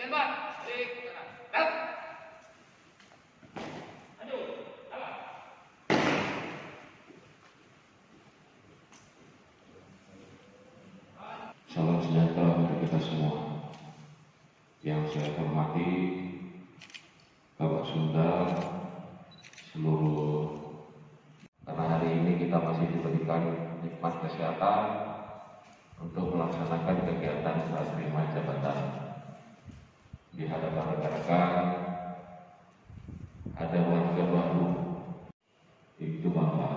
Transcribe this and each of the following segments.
Tembak, klik kanan. Dah. Maju, jalan. Salam sejahtera untuk kita semua. Yang saya hormati Bapak Sunda, seluruh, karena hari ini kita masih diberikan nikmat kesehatan untuk melaksanakan kegiatan serah terima jabatan di hadapan rekan-rekan. Ada warga baru, itu Bapak.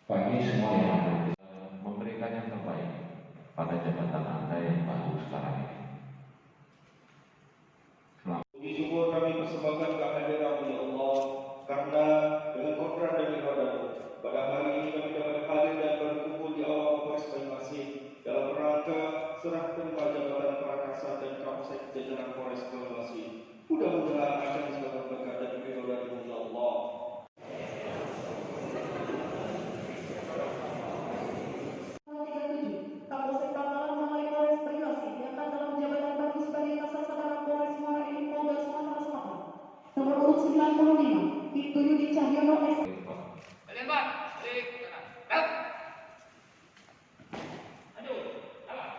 Bagi semua yang ada, memberikan yang terbaik pada jabatan Anda yang baru sekarang ini. Puji syukur kami persembahkan kehadiran ya Allah, karena dengan kodrat dan iradamu pada hari ini kami dapat hadir dan berkumpul di awal Polres Banyuasin dalam rangka serah terima jabatan Prakasa dan Kapolsek jajaran Polres Banyuasin. Mudah-mudahan akan disebabkan berkat dan ridho dari ya Allah. Kapolsek Bangkalan Malai Polres Banyuasin diangkat dalam jabatan baru sebagai Kasat Sabara Polres Muara Enim Polda Sumatera Selatan. Nomor urut 95, Ibtu Yudi Cahyono S. Tembak, klik kanan. Dah. Maju, jalan.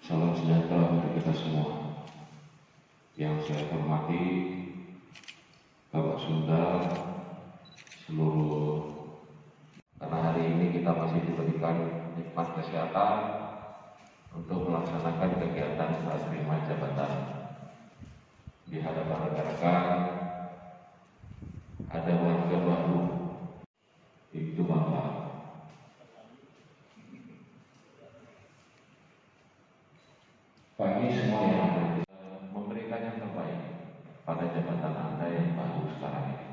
Salam sejahtera untuk kita semua. Yang saya hormati Bapak Sunda, seluruh, karena hari ini kita masih diberikan nikmat kesehatan untuk melaksanakan kegiatan serah terima jabatan di hadapan rekan-rekan. Ada warga baru, itu Bapak. Bagi semua yang ada, memberikan yang terbaik pada jabatan Anda yang baru sekarang ini.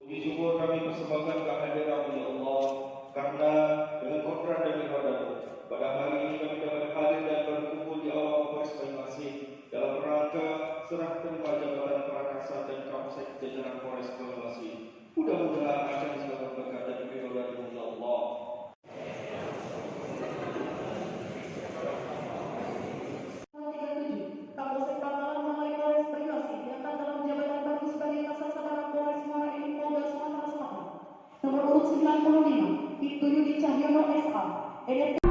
Puji syukur kami persembahkan kehadiran ya Allah, karena dengan kodrat dan iradamu pada hari ini kami dapat hadir dan berkumpul di awal Polres Banyuasin dalam rangka serah terima jabatan Prakasa dan Kapolsek jajaran Polres Banyuasin. Mudah-mudahan akan disebabkan berkat dan ridho dari ya Allah. Kapolsek Bangkalan Malai Polres Banyuasin diangkat dalam jabatan baru sebagai Kasat Sabara Polres Muara Enim Polda Sumatera Selatan. Nomor urut 95, Ibtu Yudi Cahyono S.A.